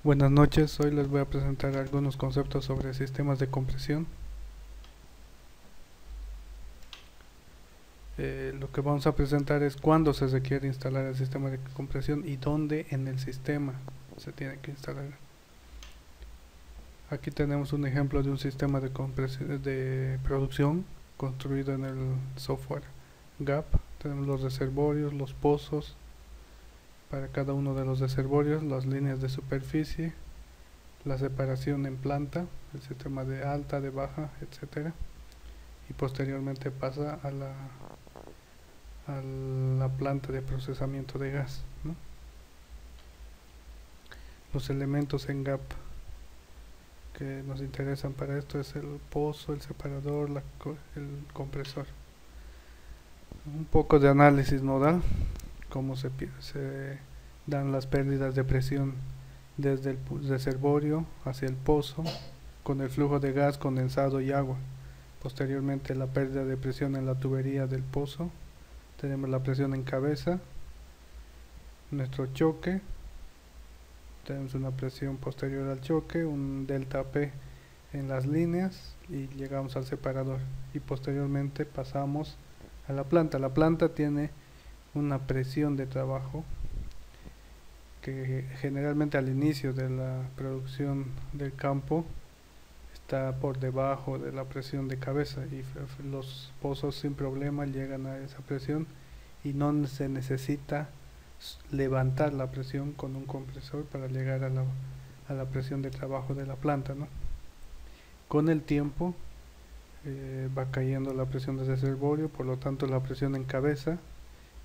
Buenas noches, hoy les voy a presentar algunos conceptos sobre sistemas de compresión. Lo que vamos a presentar es cuándo se requiere instalar el sistema de compresión y dónde en el sistema se tiene que instalar. Aquí tenemos un ejemplo de un sistema de compresión de producción construido en el software GAP. Tenemos los reservorios, los pozos para cada uno de los reservorios, las líneas de superficie, la separación en planta, el sistema de alta, de baja, etcétera, y posteriormente pasa a la planta de procesamiento de gas, ¿no? Los elementos en GAP que nos interesan para esto es el pozo, el separador, el compresor. Un poco de análisis nodal, cómo se dan las pérdidas de presión desde el reservorio hacia el pozo con el flujo de gas condensado y agua. Posteriormente la pérdida de presión en la tubería del pozo. Tenemos la presión en cabeza, nuestro choque, tenemos una presión posterior al choque, un delta P en las líneas y llegamos al separador y posteriormente pasamos a la planta. La planta tiene una presión de trabajo que generalmente al inicio de la producción del campo está por debajo de la presión de cabeza y los pozos sin problema llegan a esa presión y no se necesita levantar la presión con un compresor para llegar a la presión de trabajo de la planta, ¿no? Con el tiempo va cayendo la presión del reservorio, por lo tanto la presión en cabeza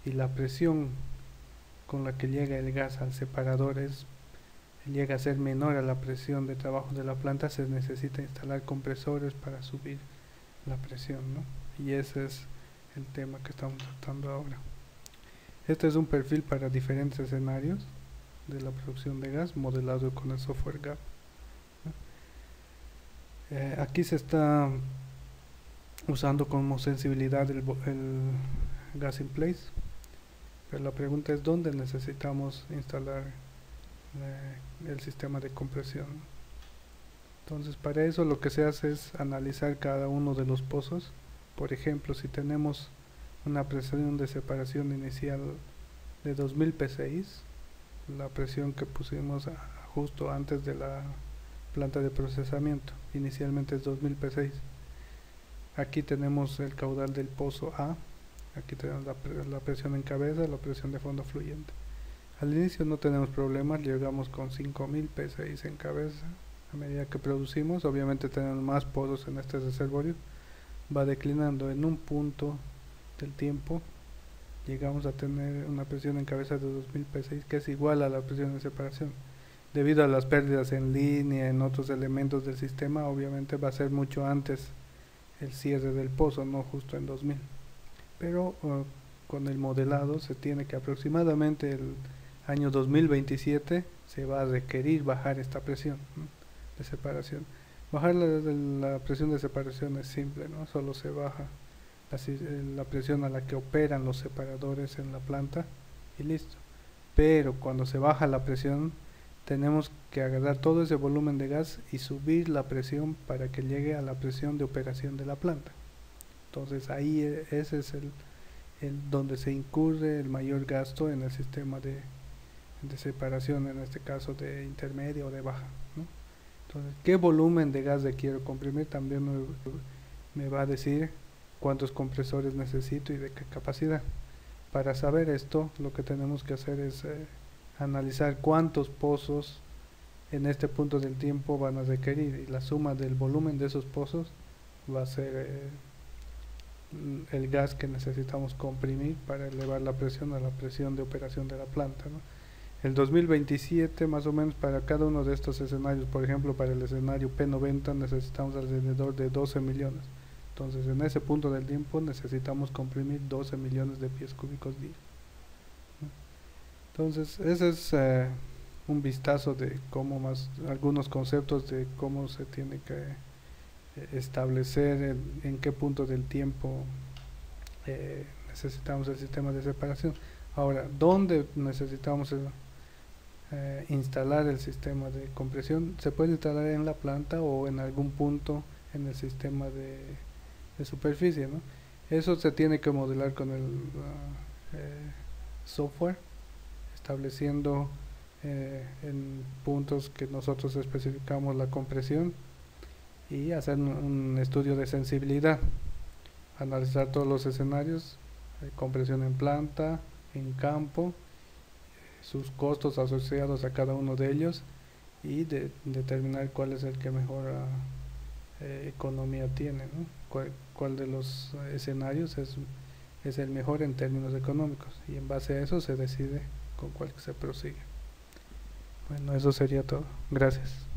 y la presión con la que llega el gas al separador llega a ser menor a la presión de trabajo de la planta. Se necesita instalar compresores para subir la presión, ¿no? Y ese es el tema que estamos tratando ahora. Este es un perfil para diferentes escenarios de la producción de gas modelado con el software GAP. Aquí se está usando como sensibilidad el gas in place, pero la pregunta es dónde necesitamos instalar el sistema de compresión. Entonces para eso lo que se hace es analizar cada uno de los pozos. Por ejemplo, si tenemos una presión de separación inicial de 2000 psi, la presión que pusimos justo antes de la planta de procesamiento inicialmente es 2000 psi. Aquí tenemos el caudal del pozo A, aquí tenemos la presión en cabeza, la presión de fondo fluyente. Al inicio no tenemos problemas, llegamos con 5000 psi en cabeza. A medida que producimos, obviamente tenemos más pozos en este reservorio, va declinando. En un punto del tiempo llegamos a tener una presión en cabeza de 2000 psi, que es igual a la presión de separación. Debido a las pérdidas en línea, en otros elementos del sistema, obviamente va a ser mucho antes el cierre del pozo, no justo en 2000. Pero con el modelado se tiene que aproximadamente el año 2027 se va a requerir bajar esta presión, ¿no?, de separación. Bajar la presión de separación es simple, ¿no? Solo se baja la presión a la que operan los separadores en la planta y listo. Pero cuando se baja la presión tenemos que agarrar todo ese volumen de gas y subir la presión para que llegue a la presión de operación de la planta. Entonces ahí ese es donde se incurre el mayor gasto en el sistema de separación, en este caso de intermedia o de baja, ¿no? Entonces, ¿qué volumen de gas quiero comprimir? También me va a decir cuántos compresores necesito y de qué capacidad. Para saber esto, lo que tenemos que hacer es analizar cuántos pozos en este punto del tiempo van a requerir, y la suma del volumen de esos pozos va a ser el gas que necesitamos comprimir para elevar la presión a la presión de operación de la planta, ¿no? El 2027 más o menos para cada uno de estos escenarios, por ejemplo para el escenario P90 necesitamos alrededor de 12 millones. Entonces en ese punto del tiempo necesitamos comprimir 12 millones de pies cúbicos día, ¿no? Entonces ese es un vistazo de cómo algunos conceptos de cómo se tiene que establecer en qué punto del tiempo necesitamos el sistema de separación. Ahora, ¿dónde necesitamos instalar el sistema de compresión. Se puede instalar en la planta o en algún punto en el sistema de superficie, ¿no? Eso se tiene que modelar con el software, estableciendo en puntos que nosotros especificamos la compresión, y hacer un estudio de sensibilidad, analizar todos los escenarios, compresión en planta, en campo, sus costos asociados a cada uno de ellos, y determinar cuál es el que mejor economía tiene, ¿no? Cuál de los escenarios es el mejor en términos económicos, y en base a eso se decide con cuál se prosigue. Bueno, eso sería todo. Gracias.